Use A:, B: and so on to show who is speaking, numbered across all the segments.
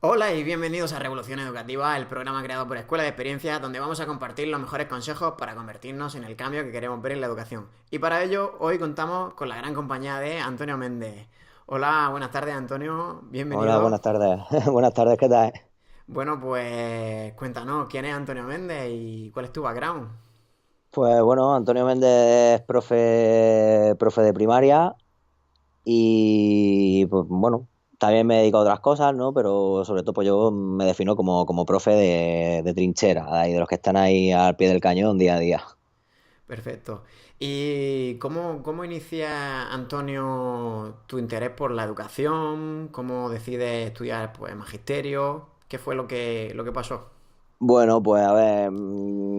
A: Hola y bienvenidos a Revolución Educativa, el programa creado por Escuela de Experiencia, donde vamos a compartir los mejores consejos para convertirnos en el cambio que queremos ver en la educación. Y para ello, hoy contamos con la gran compañía de Antonio Méndez. Hola, buenas tardes Antonio,
B: Hola,
A: bienvenido.
B: buenas tardes. Buenas tardes, ¿qué tal?
A: Bueno, pues cuéntanos, ¿quién es Antonio Méndez y cuál es tu background?
B: Pues bueno, Antonio Méndez es profe de primaria y pues bueno, también me dedico a otras cosas, ¿no? Pero sobre todo pues yo me defino como profe de trinchera, ahí, de los que están ahí al pie del cañón día a día.
A: Perfecto. ¿Y cómo inicia Antonio tu interés por la educación? ¿Cómo decides estudiar pues, magisterio? ¿Qué fue lo que pasó?
B: Bueno, pues a ver,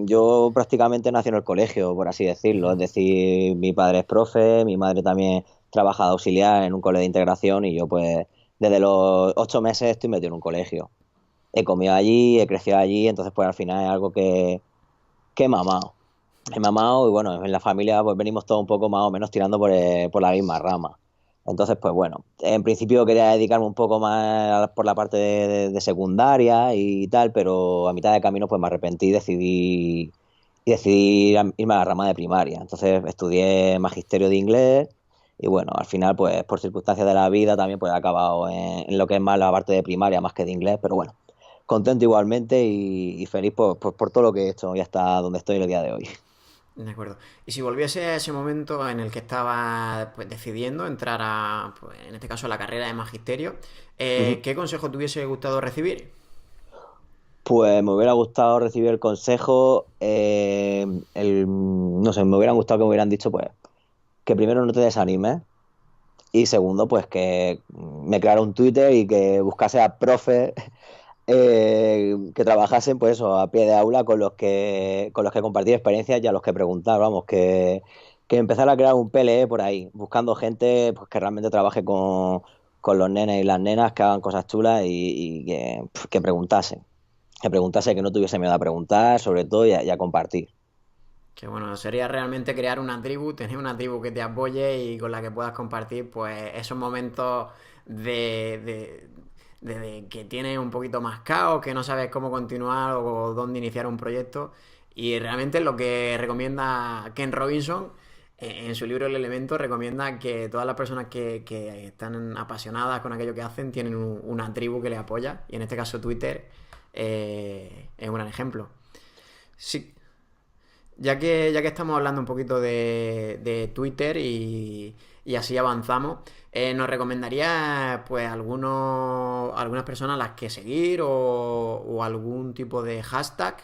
B: yo prácticamente nací en el colegio, por así decirlo. Es decir, mi padre es profe, mi madre también trabaja de auxiliar en un colegio de integración y yo pues desde los 8 meses estoy metido en un colegio. He comido allí, he crecido allí, entonces pues al final es algo que he mamado. He mamado y bueno, en la familia pues venimos todos un poco más o menos tirando por la misma rama. Entonces pues bueno, en principio quería dedicarme un poco más por la parte de secundaria y tal, pero a mitad de camino pues me arrepentí y decidí irme a la rama de primaria. Entonces estudié magisterio de inglés y bueno, al final pues por circunstancias de la vida también pues he acabado en lo que es más la parte de primaria más que de inglés, pero bueno, contento igualmente y feliz por todo lo que he hecho y hasta donde estoy el día de hoy.
A: De acuerdo. Y si volviese a ese momento en el que estaba pues, decidiendo entrar a, pues, en este caso, a la carrera de magisterio,
B: Ujú.
A: ¿qué consejo te hubiese gustado recibir?
B: Pues me hubiera gustado recibir el consejo, no sé, me hubiera gustado que me hubieran dicho pues que primero no te desanimes y segundo pues que me creara un Twitter y que buscase a profes que trabajasen pues eso, a pie de aula con los que compartir experiencias y a los que preguntar, vamos, que empezar a crear un PLE por ahí, buscando gente pues, que realmente trabaje con los nenes y las nenas, que hagan cosas chulas y que preguntasen, que no tuviese miedo a preguntar, sobre todo y a compartir.
A: Que bueno, sería realmente crear una tribu, tener una tribu que te apoye y con la que puedas compartir pues esos momentos de que tienes un poquito más caos, que no sabes cómo continuar o dónde iniciar un proyecto. Y realmente lo que recomienda Ken Robinson en su libro El Elemento recomienda que todas las personas que están apasionadas con aquello que hacen tienen una tribu que les apoya. Y en este caso Twitter es un gran ejemplo. Sí, ya que estamos hablando un poquito de Twitter y así avanzamos, ¿nos recomendaría pues algunas personas a las que seguir o algún tipo de hashtag?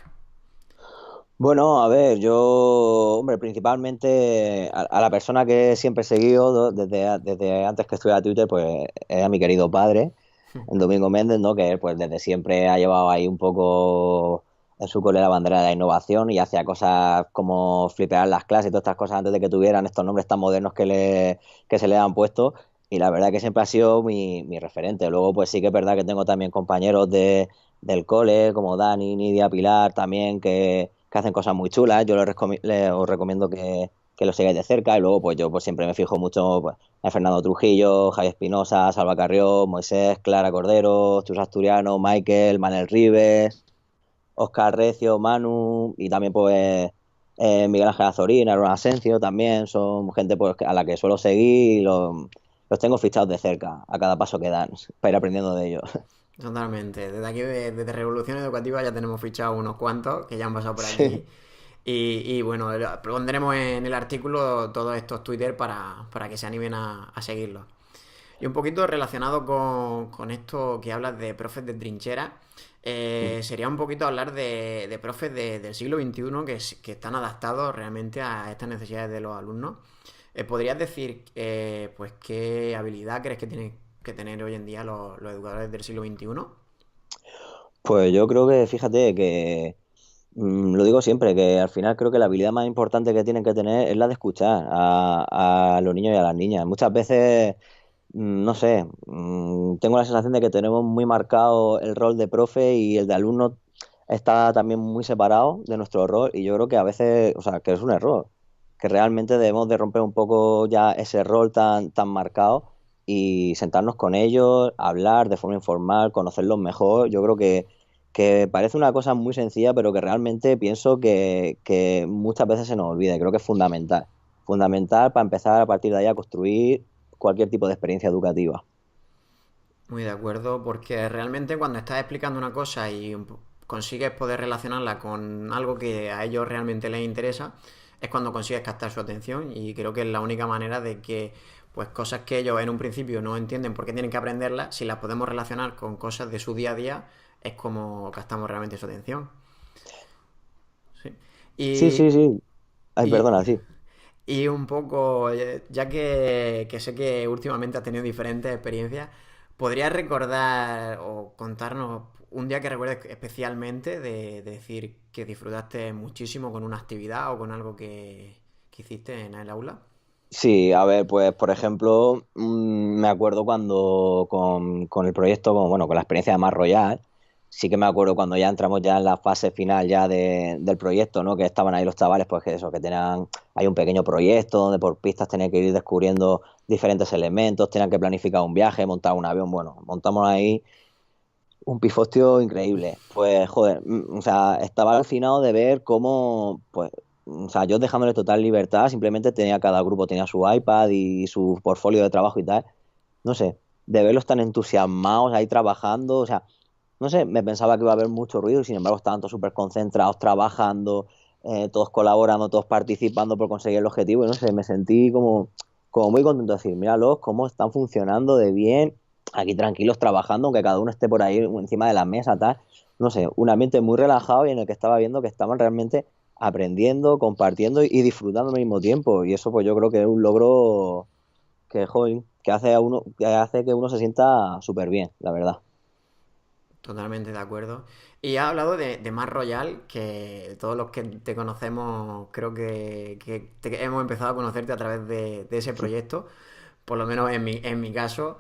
B: Bueno, a ver, yo, hombre, principalmente a la persona que siempre he seguido desde antes que estudiara Twitter, pues es a mi querido padre, en Domingo Méndez, ¿no? Que él, pues desde siempre ha llevado ahí un poco en su cole la bandera de la innovación y hacía cosas como flipear las clases y todas estas cosas antes de que tuvieran estos nombres tan modernos que se le han puesto. Y la verdad que siempre ha sido mi referente. Luego, pues sí que es verdad que tengo también compañeros del cole, como Dani, Nidia, Pilar, también, que hacen cosas muy chulas. Yo os recomiendo que los sigáis de cerca. Y luego, pues yo pues siempre me fijo mucho pues, en Fernando Trujillo, Javier Espinosa, Salva Carrió, Moisés, Clara Cordero, Chus Asturiano, Michael, Manel Rives, Oscar Recio, Manu y también pues Miguel Ángel Azorín, Aaron Asencio también son gente pues, a la que suelo seguir y los tengo fichados de cerca a cada paso que dan para ir aprendiendo de ellos.
A: Totalmente. Desde aquí, desde Revolución Educativa, ya tenemos fichados unos cuantos que ya han pasado por
B: Sí.
A: aquí. Y bueno, pondremos en el artículo todos estos Twitter para que se animen a seguirlos. Y un poquito relacionado con esto que hablas de profes de trinchera, sería un poquito hablar de profes del siglo XXI que están adaptados realmente a estas necesidades de los alumnos. ¿Podrías decir pues qué habilidad crees que tienen que tener hoy en día los educadores del siglo XXI?
B: Pues yo creo que, fíjate, que lo digo siempre, que al final creo que la habilidad más importante que tienen que tener es la de escuchar a los niños y a las niñas. Muchas veces, no sé, tengo la sensación de que tenemos muy marcado el rol de profe y el de alumno está también muy separado de nuestro rol y yo creo que a veces, o sea, que es un error, que realmente debemos de romper un poco ya ese rol tan marcado y sentarnos con ellos, hablar de forma informal, conocerlos mejor. Yo creo que parece una cosa muy sencilla, pero que realmente pienso que muchas veces se nos olvida y creo que es fundamental. Fundamental para empezar a partir de ahí a construir cualquier tipo de experiencia educativa.
A: Muy de acuerdo, porque realmente cuando estás explicando una cosa y consigues poder relacionarla con algo que a ellos realmente les interesa, es cuando consigues captar su atención y creo que es la única manera de que pues cosas que ellos en un principio no entienden por qué tienen que aprenderlas, si las podemos relacionar con cosas de su día a día, es como captamos realmente su atención. Sí.
B: Sí,
A: Y,
B: sí, sí. Ay,
A: y,
B: perdona, sí.
A: y un poco, ya que sé que últimamente has tenido diferentes experiencias, ¿podrías recordar o contarnos un día que recuerdes especialmente de decir que disfrutaste muchísimo con una actividad o con algo que hiciste en el aula?
B: Sí, a ver, pues por ejemplo, me acuerdo cuando con el proyecto, bueno, con la experiencia de Mar Royal, sí que me acuerdo cuando ya entramos ya en la fase final ya del proyecto, ¿no? Que estaban ahí los chavales, pues que eso, que tenían, hay un pequeño proyecto donde por pistas tenían que ir descubriendo diferentes elementos, tenían que planificar un viaje, montar un avión, bueno, montamos ahí un pifostio increíble. Pues, joder, o sea, estaba alucinado de ver cómo, pues, o sea, yo dejándole total libertad, simplemente tenía cada grupo, tenía su iPad y su portfolio de trabajo y tal. No sé, de verlos tan entusiasmados ahí trabajando, o sea, no sé, me pensaba que iba a haber mucho ruido y sin embargo estaban todos súper concentrados, trabajando, todos colaborando, todos participando por conseguir el objetivo y no sé, me sentí como muy contento de decir, míralos cómo están funcionando de bien, aquí tranquilos trabajando, aunque cada uno esté por ahí encima de la mesa, tal, no sé, un ambiente muy relajado y en el que estaba viendo que estaban realmente aprendiendo, compartiendo y disfrutando al mismo tiempo y eso pues yo creo que es un logro que, joder, que hace a uno, que hace que uno se sienta súper bien, la verdad.
A: Totalmente de acuerdo. Y has hablado de Mar Royal, que todos los que te conocemos creo que hemos empezado a conocerte a través de ese proyecto. Por lo menos en mi caso,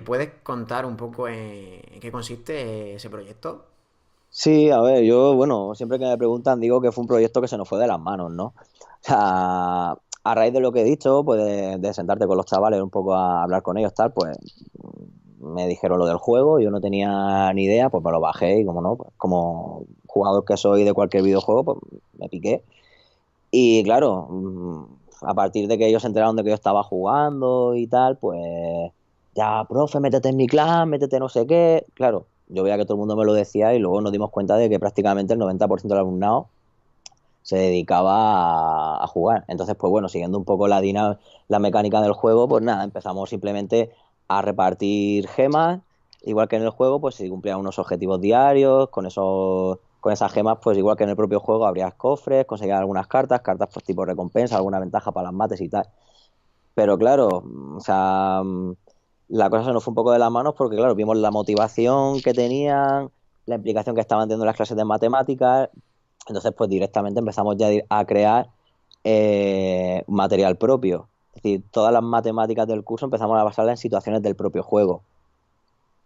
A: ¿puedes contar un poco en qué consiste ese proyecto?
B: Sí, a ver, yo, bueno, siempre que me preguntan digo que fue un proyecto que se nos fue de las manos, ¿no? O sea, a raíz de lo que he dicho, pues de sentarte con los chavales un poco a hablar con ellos, tal, pues me dijeron lo del juego, yo no tenía ni idea, pues me lo bajé y como no, pues como jugador que soy de cualquier videojuego, pues me piqué. Y claro, a partir de que ellos se enteraron de que yo estaba jugando y tal, pues ya, profe, métete en mi clan, métete no sé qué. Claro, yo veía que todo el mundo me lo decía y luego nos dimos cuenta de que prácticamente el 90% del alumnado se dedicaba a jugar. Entonces, pues bueno, siguiendo un poco la mecánica del juego, pues nada, empezamos simplemente a repartir gemas, igual que en el juego, pues se cumplían unos objetivos diarios, con esas gemas, pues igual que en el propio juego, abrías cofres, conseguías algunas cartas, cartas pues tipo recompensa, alguna ventaja para las mates y tal. Pero claro, o sea, la cosa se nos fue un poco de las manos porque, claro, vimos la motivación que tenían, la implicación que estaban teniendo en las clases de matemáticas, entonces pues directamente empezamos ya a crear material propio. Es decir, todas las matemáticas del curso empezamos a basarlas en situaciones del propio juego.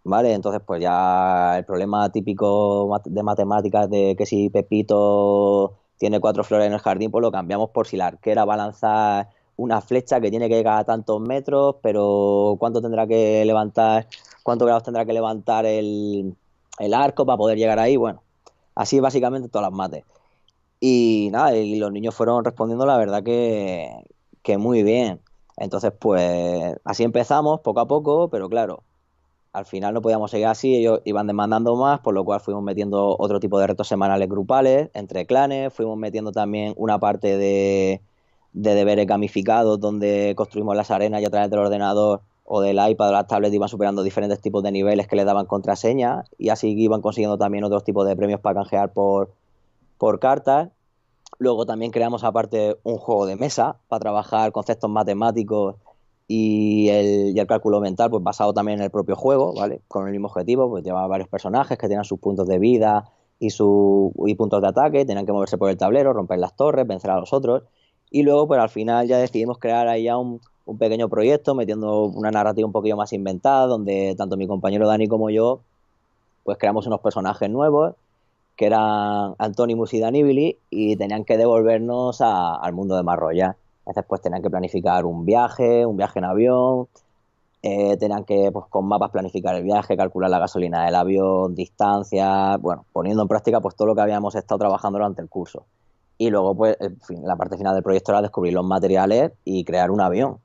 B: ¿Vale? Entonces, pues ya el problema típico de matemáticas de que si Pepito tiene cuatro flores en el jardín, pues lo cambiamos por si la arquera va a lanzar una flecha que tiene que llegar a tantos metros, pero cuántos grados tendrá que levantar el arco para poder llegar ahí. Bueno, así básicamente todas las mates. Y nada, y los niños fueron respondiendo la verdad que muy bien. Entonces, pues así empezamos poco a poco, pero claro, al final no podíamos seguir así, ellos iban demandando más, por lo cual fuimos metiendo otro tipo de retos semanales grupales entre clanes, fuimos metiendo también una parte de deberes gamificados donde construimos las arenas y a través del ordenador o del iPad o las tablets iban superando diferentes tipos de niveles que les daban contraseñas y así iban consiguiendo también otros tipos de premios para canjear por cartas. Luego también creamos aparte un juego de mesa para trabajar conceptos matemáticos y el cálculo mental, pues basado también en el propio juego, ¿vale? Con el mismo objetivo, pues llevaba varios personajes que tenían sus puntos de vida y puntos de ataque, tenían que moverse por el tablero, romper las torres, vencer a los otros. Y luego, pues al final ya decidimos crear ahí ya un pequeño proyecto, metiendo una narrativa un poquillo más inventada, donde tanto mi compañero Dani como yo, pues creamos unos personajes nuevos que eran Antonimus y Danibili, y tenían que devolvernos al mundo de Marroya. Entonces, pues tenían que planificar un viaje en avión, tenían que, pues, con mapas planificar el viaje, calcular la gasolina del avión, distancia, bueno, poniendo en práctica pues todo lo que habíamos estado trabajando durante el curso. Y luego, pues, en fin, la parte final del proyecto era descubrir los materiales y crear un avión.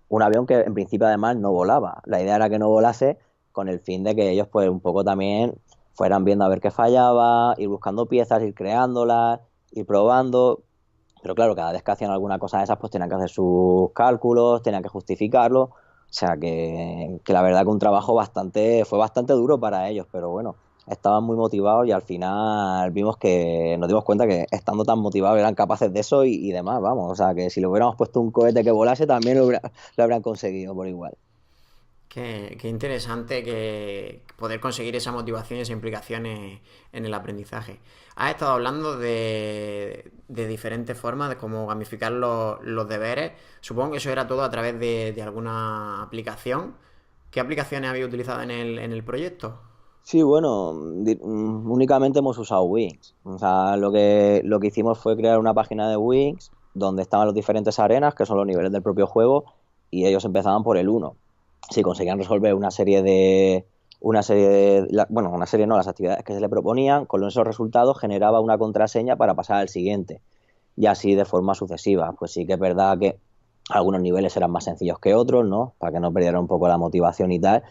B: Un avión que en principio además no volaba. La idea era que no volase con el fin de que ellos pues un poco también fueran viendo a ver qué fallaba, ir buscando piezas, ir creándolas, ir probando. Pero claro, cada vez que hacían alguna cosa de esas, pues tenían que hacer sus cálculos, tenían que justificarlo. O sea que la verdad que un trabajo fue bastante duro para ellos, pero bueno, estaban muy motivados y al final vimos que nos dimos cuenta que estando tan motivados eran capaces de eso y demás, vamos. O sea que si le hubiéramos puesto un cohete que volase, también lo habrían conseguido por igual.
A: Qué interesante que poder conseguir esa motivación y esa implicación en el aprendizaje. Has estado hablando de diferentes formas de cómo gamificar los deberes. Supongo que eso era todo a través de alguna aplicación. ¿Qué aplicaciones habéis utilizado en el proyecto?
B: Sí, bueno, únicamente hemos usado Wings. O sea, lo que hicimos fue crear una página de Wings donde estaban los diferentes arenas, que son los niveles del propio juego, y ellos empezaban por el uno. Si conseguían resolver bueno, una serie no, las actividades que se le proponían, con esos resultados generaba una contraseña para pasar al siguiente, y así de forma sucesiva. Pues sí que es verdad que algunos niveles eran más sencillos que otros, ¿no? Para que no perdieran un poco la motivación y tal.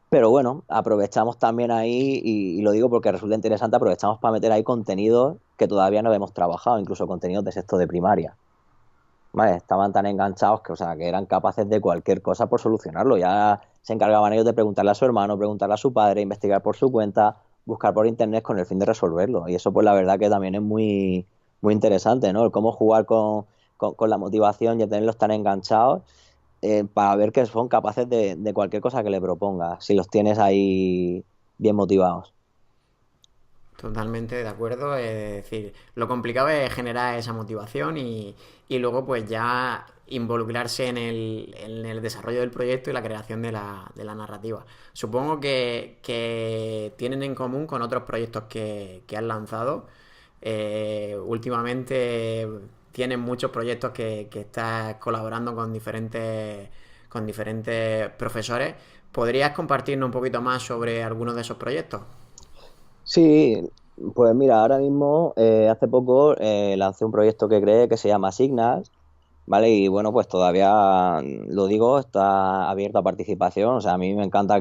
B: Pero bueno, aprovechamos también ahí, y lo digo porque resulta interesante, aprovechamos para meter ahí contenidos que todavía no habíamos trabajado, incluso contenidos de sexto de primaria. ¿Vale? Estaban tan enganchados que, o sea, que eran capaces de cualquier cosa por solucionarlo. Ya se encargaban ellos de preguntarle a su hermano, preguntarle a su padre, investigar por su cuenta, buscar por internet con el fin de resolverlo. Y eso, pues la verdad que también es muy, muy interesante, ¿no? El cómo jugar con la motivación y el tenerlos tan enganchados, para ver que son capaces de cualquier cosa que le propongas, si los tienes ahí bien motivados.
A: Totalmente de acuerdo. Es decir, lo complicado es generar esa motivación y luego pues ya involucrarse en el desarrollo del proyecto y la creación de la narrativa. Supongo que tienen en común con otros proyectos que han lanzado. Últimamente tienen muchos proyectos que estás colaborando con diferentes profesores. ¿Podrías compartirnos un poquito más sobre algunos de esos proyectos?
B: Sí, pues mira, ahora mismo, hace poco, lancé un proyecto que creé que se llama Signals, ¿vale? Y bueno, pues todavía, lo digo, está abierto a participación. O sea, a mí me encanta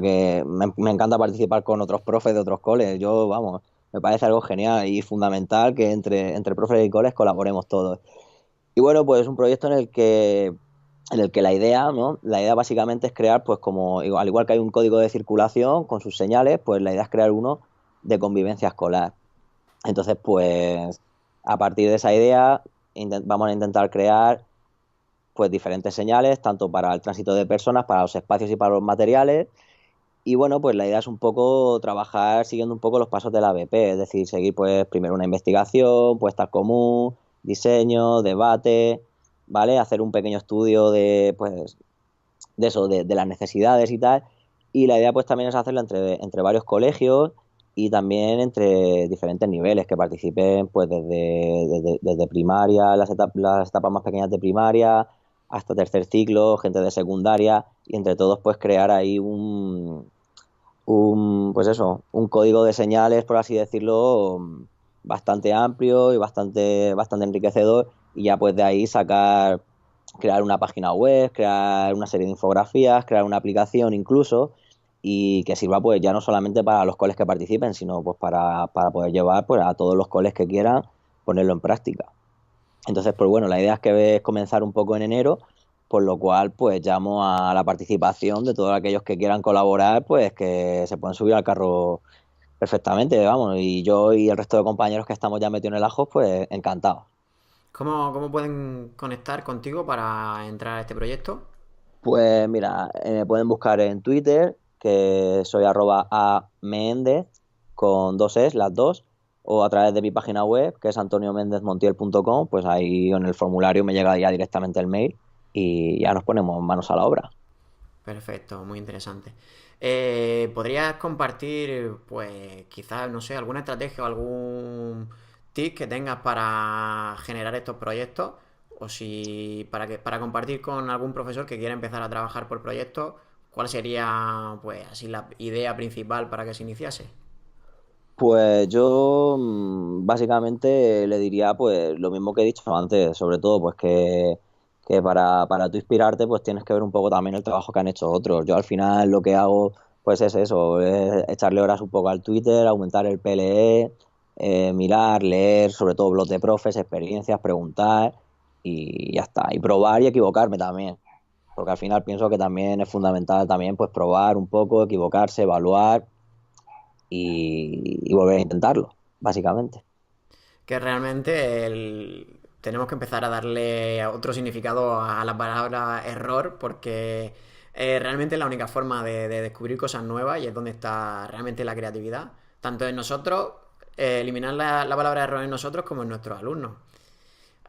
B: participar con otros profes de otros coles. Yo, vamos, me parece algo genial y fundamental que entre profes y coles colaboremos todos. Y bueno, pues es un proyecto en el que la idea, ¿no? La idea básicamente es crear, pues como, al igual que hay un código de circulación con sus señales, pues la idea es crear uno de convivencia escolar. Entonces, pues a partir de esa idea vamos a intentar crear pues diferentes señales, tanto para el tránsito de personas, para los espacios y para los materiales. Y bueno, pues la idea es un poco trabajar siguiendo un poco los pasos de la ABP, es decir, seguir pues primero una investigación, puesta en común, diseño, debate, ¿vale? Hacer un pequeño estudio de eso, de las necesidades y tal. Y la idea pues también es hacerlo entre varios colegios y también entre diferentes niveles que participen pues desde primaria, las etapas más pequeñas de primaria, hasta tercer ciclo, gente de secundaria, y entre todos pues crear ahí pues eso, un código de señales, por así decirlo, bastante amplio y bastante enriquecedor, y ya pues de ahí crear una página web, crear una serie de infografías, crear una aplicación incluso, y que sirva pues ya no solamente para los coles que participen, sino pues para poder llevar pues a todos los coles que quieran ponerlo en práctica. Entonces, pues bueno, la idea es comenzar un poco en enero, por lo cual pues llamo a la participación de todos aquellos que quieran colaborar, pues que se pueden subir al carro perfectamente, vamos, y yo y el resto de compañeros que estamos ya metidos en el ajo, pues encantados.
A: ¿Cómo pueden conectar contigo para entrar a este proyecto?
B: Pues mira, me pueden buscar en Twitter, que soy @ameendez, con dos es, las dos, o a través de mi página web, que es antoniomendezmontiel.com. Pues ahí en el formulario me llega ya directamente el mail y ya nos ponemos manos a la obra.
A: Perfecto, muy interesante. ¿Podrías compartir, pues, quizás, no sé, alguna estrategia o algún tip que tengas para generar estos proyectos? O si para compartir con algún profesor que quiera empezar a trabajar por proyectos, ¿cuál sería, pues, así la idea principal para que se iniciase?
B: Pues yo básicamente le diría pues lo mismo que he dicho antes, sobre todo pues que para tú inspirarte pues tienes que ver un poco también el trabajo que han hecho otros. Yo al final lo que hago pues es eso, es echarle horas un poco al Twitter, aumentar el PLE, mirar, leer, sobre todo blogs de profes, experiencias, preguntar y ya está. Y probar y equivocarme también, porque al final pienso que también es fundamental también pues probar un poco, equivocarse, evaluar y volver a intentarlo, básicamente.
A: Que realmente tenemos que empezar a darle otro significado a la palabra error porque realmente es la única forma de descubrir cosas nuevas y es donde está realmente la creatividad. Tanto en nosotros, eliminar la palabra error en nosotros como en nuestros alumnos.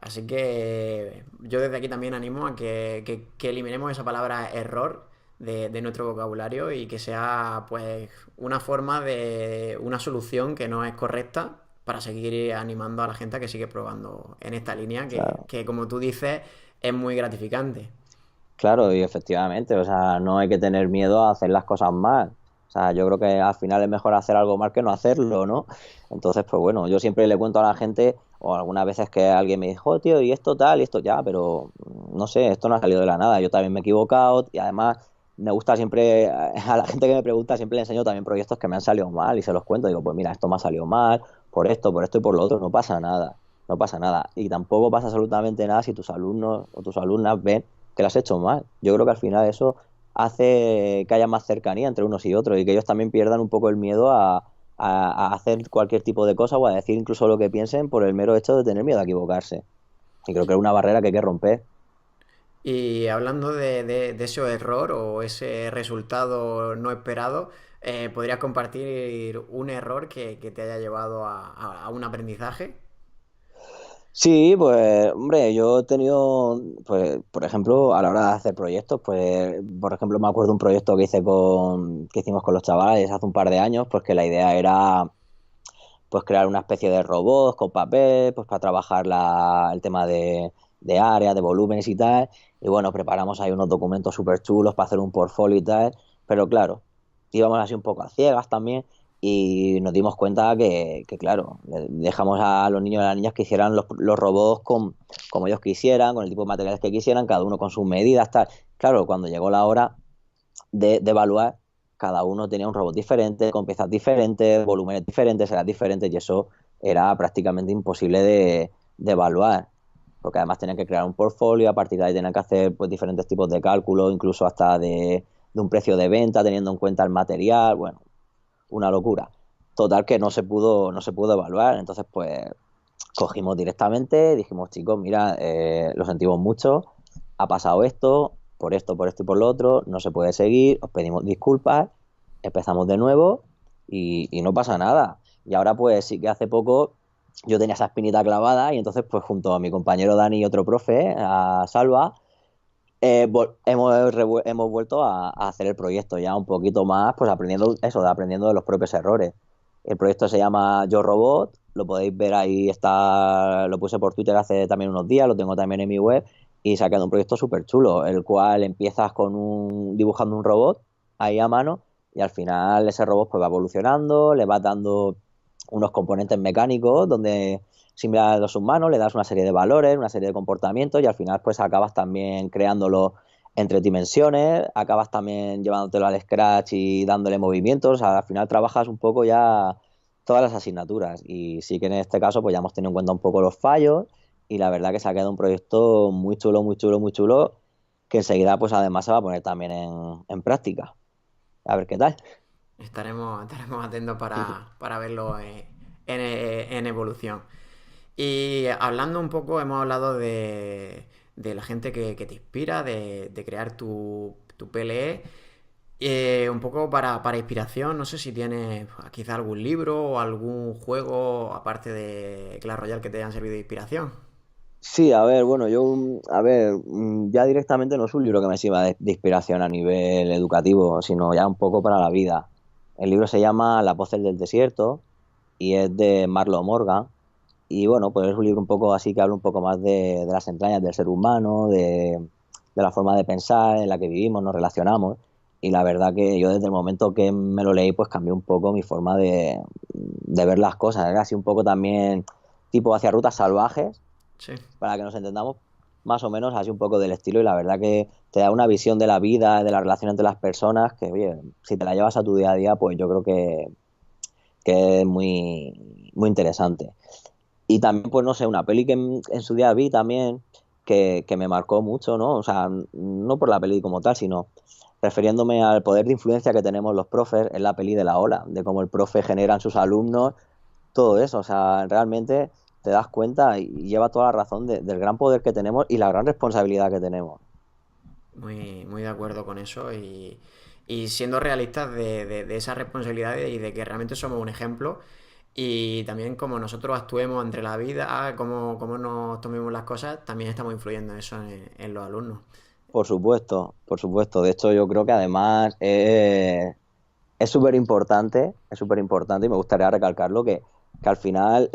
A: Así que yo desde aquí también animo a que eliminemos esa palabra error de nuestro vocabulario y que sea pues una forma de una solución que no es correcta para seguir animando a la gente a que sigue probando en esta línea
B: Claro,
A: que como tú dices es muy gratificante.
B: claro, y efectivamente, o sea, no hay que tener miedo a hacer las cosas mal. O sea, yo creo que al final es mejor hacer algo mal que no hacerlo, ¿no? Entonces, pues bueno, yo siempre le cuento a la gente, o algunas veces que alguien me dijo, "Oh, tío, y esto tal, y esto ya, pero no sé, esto no ha salido de la nada. Yo también me he equivocado y además me gusta siempre, a la gente que me pregunta, siempre le enseño también proyectos que me han salido mal y se los cuento. Digo, pues mira, esto me ha salido mal, por esto y por lo otro, no pasa nada, no pasa nada. Y tampoco pasa absolutamente nada si tus alumnos o tus alumnas ven que lo has hecho mal. Yo creo que al final eso hace que haya más cercanía entre unos y otros y que ellos también pierdan un poco el miedo a hacer cualquier tipo de cosa o a decir incluso lo que piensen por el mero hecho de tener miedo a equivocarse. Y creo que es una barrera que hay que romper.
A: Y hablando de ese error o ese resultado no esperado, ¿podrías compartir un error que te haya llevado a un aprendizaje?
B: Sí, pues, hombre, yo he tenido, pues, por ejemplo, a la hora de hacer proyectos, pues, por ejemplo, me acuerdo un proyecto que hicimos con los chavales hace un par de años, pues que la idea era pues crear una especie de robots con papel, pues para trabajar el tema de área, de volúmenes y tal. Y bueno, preparamos ahí unos documentos súper chulos para hacer un portfolio y tal. Pero claro, íbamos así un poco a ciegas también y nos dimos cuenta claro, dejamos a los niños y a las niñas que hicieran los robots como ellos quisieran, con el tipo de materiales que quisieran, cada uno con sus medidas, tal. Claro, cuando llegó la hora de evaluar, cada uno tenía un robot diferente, con piezas diferentes, volúmenes diferentes, eran diferentes, y eso era prácticamente imposible de evaluar, porque además tenían que crear un portfolio, a partir de ahí tenían que hacer pues diferentes tipos de cálculos, incluso hasta de un precio de venta, teniendo en cuenta el material, bueno, una locura. Total que no se pudo evaluar, entonces pues cogimos directamente, dijimos, chicos, mira, lo sentimos mucho, ha pasado esto, por esto y por lo otro, no se puede seguir, os pedimos disculpas, empezamos de nuevo y no pasa nada. Y ahora pues sí que hace poco yo tenía esa espinita clavada y entonces pues junto a mi compañero Dani y otro profe, a Salva, hemos vuelto a hacer el proyecto ya un poquito más, pues aprendiendo eso, aprendiendo de los propios errores. El proyecto se llama Yo Robot, lo podéis ver ahí, está, lo puse por Twitter hace también unos días, lo tengo también en mi web y se ha quedado un proyecto súper chulo, el cual empiezas dibujando un robot ahí a mano y al final ese robot pues va evolucionando, le vas dando unos componentes mecánicos donde similar a los humanos, le das una serie de valores, una serie de comportamientos y al final pues acabas también creándolo en tres dimensiones, acabas también llevándotelo al Scratch y dándole movimientos, o sea, al final trabajas un poco ya todas las asignaturas y sí que en este caso pues ya hemos tenido en cuenta un poco los fallos y la verdad que se ha quedado un proyecto muy chulo, muy chulo, muy chulo que enseguida pues además se va a poner también en práctica. A ver qué tal.
A: Estaremos atentos para verlo en evolución. Y hablando un poco, hemos hablado de la gente que te inspira, de crear tu PLE. Un poco para inspiración, no sé si tienes quizá algún libro o algún juego, aparte de Clash Royale, que te hayan servido de inspiración.
B: Sí, a ver, bueno, a ver, ya directamente no es un libro que me sirva de inspiración a nivel educativo, sino ya un poco para la vida. El libro se llama Las voces del desierto y es de Marlo Morgan. Y bueno, pues es un libro un poco así que habla un poco más de las entrañas del ser humano, de la forma de pensar en la que vivimos, nos relacionamos. y la verdad que yo desde el momento que me lo leí, pues cambió un poco mi forma de ver las cosas. Era así un poco también tipo hacia rutas salvajes,
A: Sí.
B: para que nos entendamos más o menos así un poco del estilo y la verdad que te da una visión de la vida, de la relación entre las personas, que oye, si te la llevas a tu día a día, pues yo creo que es muy, muy interesante. Y también, pues no sé, una peli que en su día vi también, que me marcó mucho, ¿no? O sea, no por la peli como tal, sino refiriéndome al poder de influencia que tenemos los profes, es la peli de La Ola, de cómo el profe genera en sus alumnos todo eso. O sea, realmente te das cuenta y lleva toda la razón del gran poder que tenemos y la gran responsabilidad que tenemos.
A: Muy, muy de acuerdo con eso y siendo realistas de esa responsabilidad y de que realmente somos un ejemplo y también como nosotros actuemos entre la vida, cómo nos tomemos las cosas, también estamos influyendo eso en los alumnos.
B: Por supuesto, por supuesto. De hecho, yo creo que además es súper importante y me gustaría recalcarlo que al final,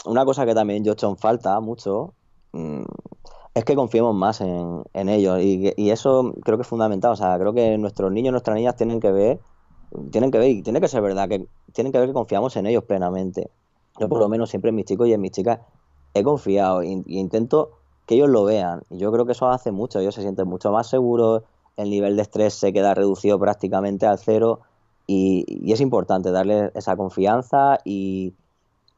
B: una cosa que también yo he hecho en falta mucho, mm, es que confiemos más en ellos y eso creo que es fundamental. O sea, creo que nuestros niños, nuestras niñas tienen que ver y tiene que ser verdad que tienen que ver que confiamos en ellos plenamente. Yo por lo menos siempre en mis chicos y en mis chicas he confiado y intento que ellos lo vean. Y yo creo que eso hace mucho, ellos se sienten mucho más seguros, el nivel de estrés se queda reducido prácticamente al cero y es importante darle esa confianza y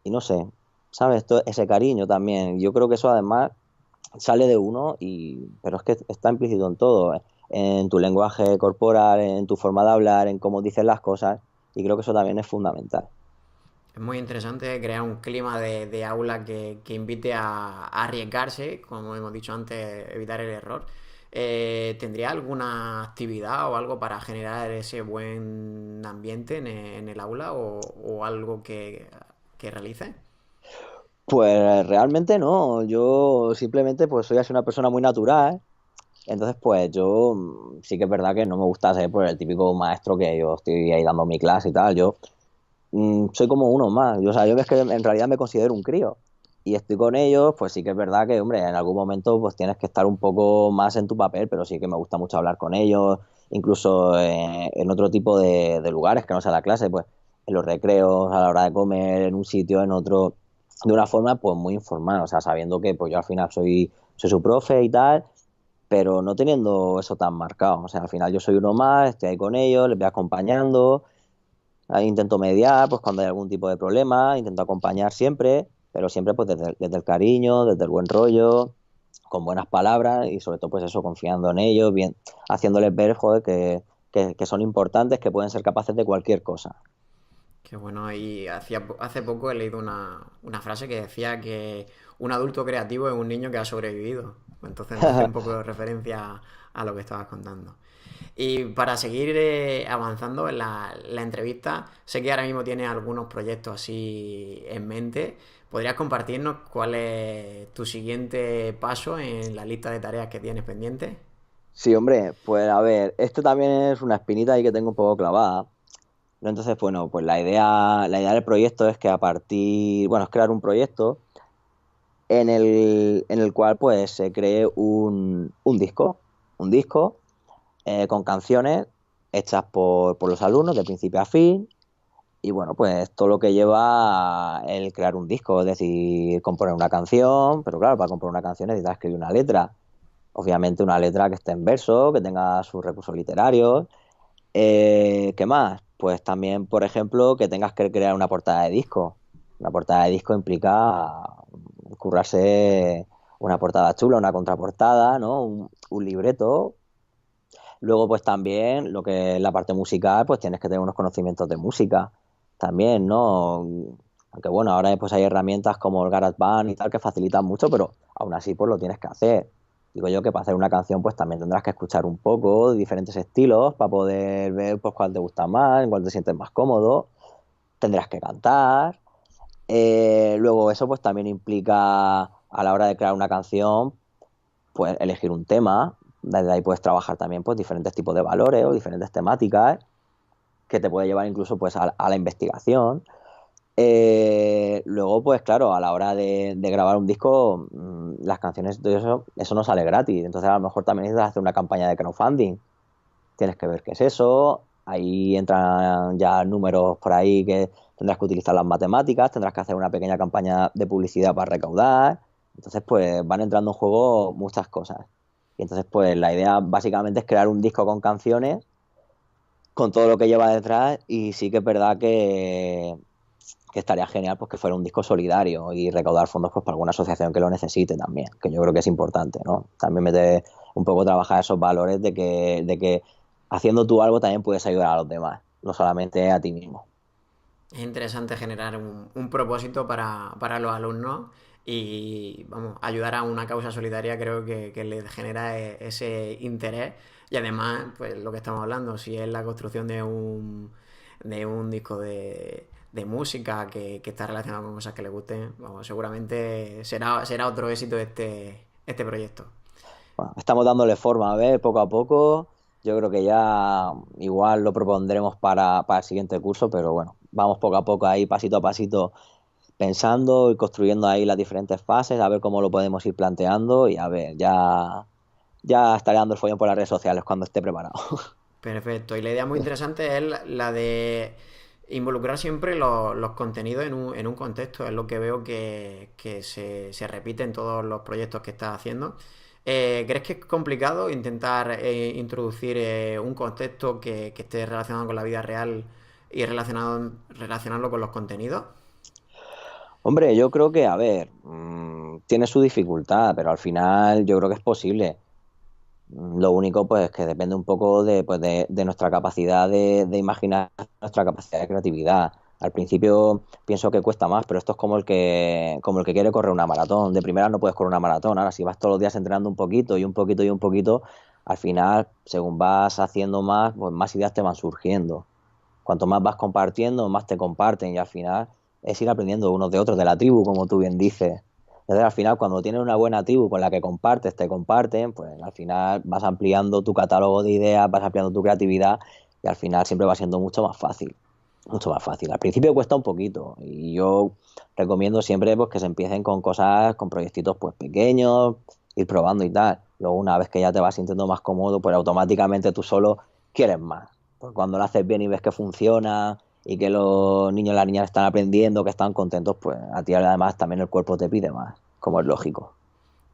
B: no sé, ¿sabes? Ese cariño también. Yo creo que eso además sale de uno, pero es que está implícito en todo, en tu lenguaje corporal, en tu forma de hablar, en cómo dices las cosas, y creo que eso también es fundamental.
A: Es muy interesante crear un clima de aula que invite a arriesgarse, como hemos dicho antes, evitar el error. ¿Tendría alguna actividad o algo para generar ese buen ambiente en el aula o algo que realice?
B: Pues realmente no, yo simplemente pues soy así una persona muy natural, entonces pues yo sí que es verdad que no me gusta ser pues el típico maestro que yo estoy ahí dando mi clase y tal, yo soy como uno más. Yo, o sea, yo es que en realidad me considero un crío y estoy con ellos, pues sí que es verdad que, hombre, en algún momento pues tienes que estar un poco más en tu papel, pero sí que me gusta mucho hablar con ellos, incluso en otro tipo de lugares que no sea la clase, pues en los recreos, a la hora de comer, en un sitio, en otro, de una forma pues muy informal, o sea, sabiendo que pues yo al final soy su profe y tal, pero no teniendo eso tan marcado. O sea, al final yo soy uno más, estoy ahí con ellos, les voy acompañando. Ahí intento mediar, pues cuando hay algún tipo de problema, intento acompañar siempre, pero siempre pues desde el cariño, desde el buen rollo, con buenas palabras y sobre todo pues eso, confiando en ellos, bien, haciéndoles ver, joder, que son importantes, que pueden ser capaces de cualquier cosa.
A: Qué bueno, y hace poco he leído una frase que decía que un adulto creativo es un niño que ha sobrevivido. Entonces me hace un poco de referencia a lo que estabas contando. Y para seguir avanzando en la entrevista, sé que ahora mismo tienes algunos proyectos así en mente. ¿Podrías compartirnos cuál es tu siguiente paso en la lista de tareas que tienes pendientes?
B: Sí, hombre, pues a ver, esto también es una espinita ahí que tengo un poco clavada. ¿No? Entonces, bueno, pues la idea del proyecto es que bueno, es crear un proyecto en el cual pues se cree un disco con canciones hechas por los alumnos de principio a fin y bueno, pues todo lo que lleva el crear un disco, es decir, componer una canción, pero claro, para componer una canción necesitas escribir una letra, obviamente una letra que esté en verso, que tenga sus recursos literarios. ¿Qué más? Pues también, por ejemplo, que tengas que crear una portada de disco. Una portada de disco implica currarse una portada chula, una contraportada, ¿no? Un libreto. Luego, pues también lo que es la parte musical, pues tienes que tener unos conocimientos de música también, ¿no? Aunque bueno, ahora pues hay herramientas como el GarageBand y tal que facilitan mucho, pero aún así pues lo tienes que hacer. Digo yo que para hacer una canción pues también tendrás que escuchar un poco de diferentes estilos para poder ver pues cuál te gusta más, en cuál te sientes más cómodo. Tendrás que cantar. Luego eso pues también implica a la hora de crear una canción pues elegir un tema. Desde ahí puedes trabajar también pues diferentes tipos de valores o diferentes temáticas que te puede llevar incluso pues a la investigación. Luego, pues claro, a la hora de grabar un disco, las canciones, todo eso no sale gratis. Entonces, a lo mejor también necesitas hacer una campaña de crowdfunding. tienes que ver qué es eso. Ahí entran ya números por ahí que tendrás que utilizar las matemáticas, tendrás que hacer una pequeña campaña de publicidad para recaudar. Entonces, pues van entrando en juego muchas cosas. Y entonces, pues la idea básicamente es crear un disco con canciones, con todo lo que lleva detrás, y sí que es verdad que estaría genial pues que fuera un disco solidario y recaudar fondos pues para alguna asociación que lo necesite también, que yo creo que es importante, ¿no? También meter un poco trabajar esos valores de que haciendo tú algo también puedes ayudar a los demás, no solamente a ti mismo.
A: Es interesante generar un propósito para los alumnos y vamos, ayudar a una causa solidaria creo que les genera ese interés y además, pues lo que estamos hablando, si es la construcción de un disco de música que está relacionado con cosas que les gusten, vamos, seguramente será otro éxito este proyecto.
B: Bueno, estamos dándole forma, a ver, poco a poco. Yo creo que ya igual lo propondremos para el siguiente curso, pero bueno, vamos poco a poco ahí, pasito a pasito, pensando y construyendo ahí las diferentes fases, a ver cómo lo podemos ir planteando y a ver, ya estaré dando el follón por las redes sociales cuando esté preparado.
A: Perfecto. Y la idea muy interesante es la de involucrar siempre los contenidos en un contexto. Es lo que veo que se repite en todos los proyectos que estás haciendo. ¿Crees que es complicado intentar introducir un contexto que esté relacionado con la vida real y relacionarlo con los contenidos?
B: Hombre, yo creo que, a ver, tiene su dificultad, pero al final yo creo que es posible. Lo único, pues, que depende un poco de nuestra capacidad de imaginar, nuestra capacidad de creatividad. Al principio pienso que cuesta más, pero esto es como el que quiere correr una maratón. De primera no puedes correr una maratón. Ahora, si vas todos los días entrenando un poquito y un poquito y un poquito, al final, según vas haciendo más, pues más ideas te van surgiendo. Cuanto más vas compartiendo, más te comparten y al final es ir aprendiendo unos de otros, de la tribu, como tú bien dices. Entonces, al final, cuando tienes una buena tribu con la que compartes, te comparten, pues al final vas ampliando tu catálogo de ideas, vas ampliando tu creatividad y al final siempre va siendo mucho más fácil. Mucho más fácil. Al principio cuesta un poquito y yo recomiendo siempre pues, que se empiecen con cosas, con proyectitos pues pequeños, ir probando y tal. Luego, una vez que ya te vas sintiendo más cómodo, pues automáticamente tú solo quieres más. Pues cuando lo haces bien y ves que funciona y que los niños y las niñas están aprendiendo, que están contentos, pues a ti además también el cuerpo te pide más, como es lógico.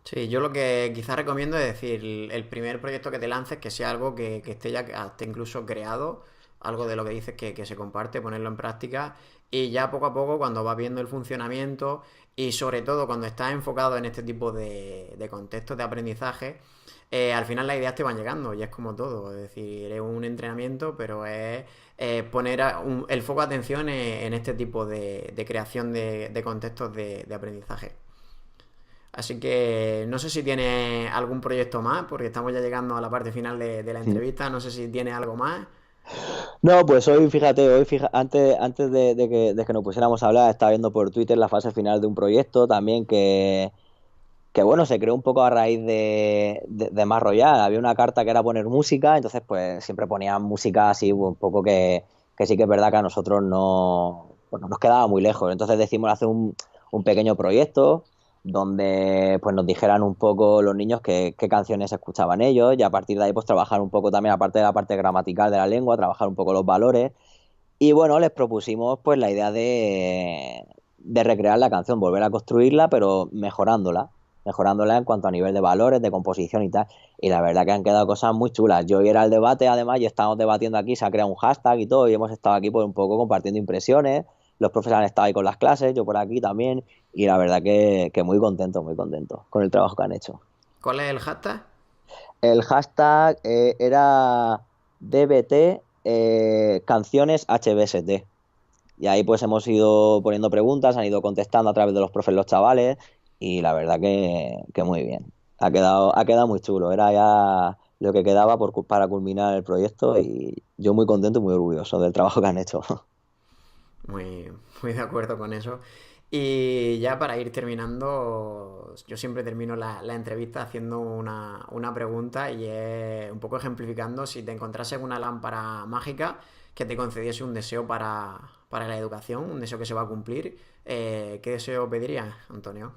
A: Sí, yo lo que quizás recomiendo es decir, el primer proyecto que te lances que sea algo que esté ya esté incluso creado, algo de lo que dices que se comparte, ponerlo en práctica y ya poco a poco cuando vas viendo el funcionamiento y sobre todo cuando estás enfocado en este tipo de contextos de aprendizaje, al final las ideas te van llegando y es como todo, es decir, es un entrenamiento, pero es poner el foco de atención en este tipo de creación de contextos de aprendizaje. Así que no sé si tiene algún proyecto más, porque estamos ya llegando a la parte final de la entrevista. No sé si tiene algo más.
B: No, pues hoy, fíjate, antes de que nos pusiéramos a hablar, estaba viendo por Twitter la fase final de un proyecto también que bueno, se creó un poco a raíz de más Royal. Había una carta que era poner música, entonces pues siempre ponían música así un poco que sí que es verdad que a nosotros no, bueno, nos quedaba muy lejos. Entonces decidimos hacer un pequeño proyecto donde pues nos dijeran un poco los niños qué canciones escuchaban ellos y a partir de ahí pues trabajar un poco también, aparte de la parte gramatical de la lengua, trabajar un poco los valores. Y bueno, les propusimos pues la idea de recrear la canción, volver a construirla, pero mejorándola en cuanto a nivel de valores, de composición y tal. Y la verdad que han quedado cosas muy chulas. Yo era el debate, además, y estamos debatiendo aquí, se ha creado un hashtag y todo, y hemos estado aquí por un poco compartiendo impresiones. Los profes han estado ahí con las clases, yo por aquí también, y la verdad que muy contento con el trabajo que han hecho.
A: ¿Cuál es el hashtag?
B: El hashtag era DBT canciones HBST. Y ahí pues hemos ido poniendo preguntas, han ido contestando a través de los profes los chavales y la verdad que muy bien. Ha quedado muy chulo. Era ya lo que quedaba para culminar el proyecto y yo muy contento y muy orgulloso del trabajo que han hecho.
A: Muy, muy de acuerdo con eso. Y ya para ir terminando, yo siempre termino la entrevista haciendo una pregunta y es un poco ejemplificando si te encontrases una lámpara mágica que te concediese un deseo para la educación, un deseo que se va a cumplir, ¿qué deseo pedirías, Antonio?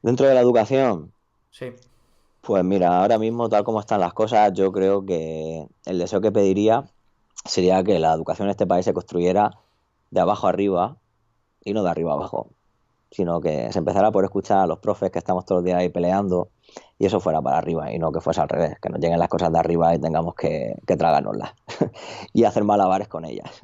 B: Dentro de la educación,
A: Sí.
B: Pues mira, ahora mismo, tal como están las cosas, yo creo que el deseo que pediría sería que la educación en este país se construyera de abajo arriba y no de arriba abajo, sino que se empezara por escuchar a los profes que estamos todos los días ahí peleando y eso fuera para arriba y no que fuese al revés, que nos lleguen las cosas de arriba y tengamos que tragárnoslas y hacer malabares con ellas.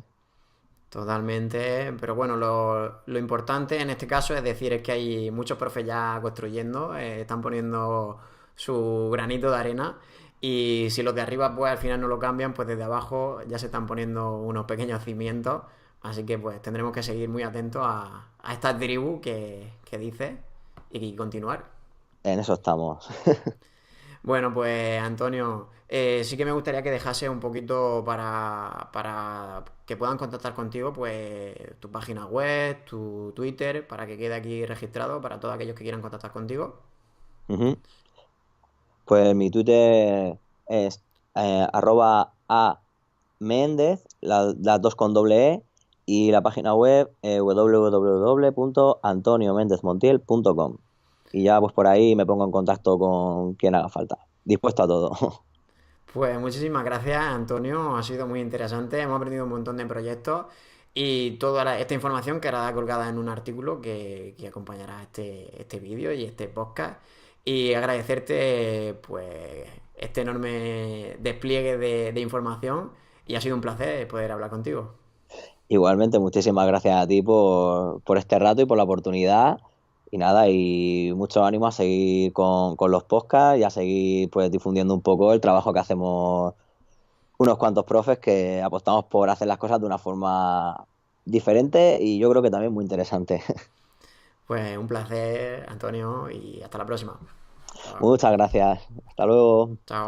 A: Totalmente, pero bueno, lo importante en este caso es decir es que hay muchos profes ya construyendo, están poniendo su granito de arena y si los de arriba pues al final no lo cambian, pues desde abajo ya se están poniendo unos pequeños cimientos, así que pues tendremos que seguir muy atentos a esta tribu que dice y continuar.
B: En eso estamos.
A: Bueno, pues Antonio, sí que me gustaría que dejase un poquito para que puedan contactar contigo, pues tu página web, tu Twitter, para que quede aquí registrado para todos aquellos que quieran contactar contigo.
B: Ujú. Pues mi Twitter es arroba Méndez, las dos con doble E, y la página web www.antoniomendezmontiel.com. Y ya pues por ahí me pongo en contacto con quien haga falta. Dispuesto a todo.
A: Pues muchísimas gracias, Antonio. Ha sido muy interesante. Hemos aprendido un montón de proyectos y toda esta información quedará colgada en un artículo que acompañará este vídeo y este podcast. Y agradecerte, pues, este enorme despliegue de información. Y ha sido un placer poder hablar contigo.
B: Igualmente, muchísimas gracias a ti por este rato y por la oportunidad. Y nada, y mucho ánimo a seguir con los podcasts y a seguir pues difundiendo un poco el trabajo que hacemos unos cuantos profes que apostamos por hacer las cosas de una forma diferente y yo creo que también muy interesante.
A: Pues un placer, Antonio, y hasta la próxima. Chao.
B: Muchas gracias. Hasta luego.
A: Chao.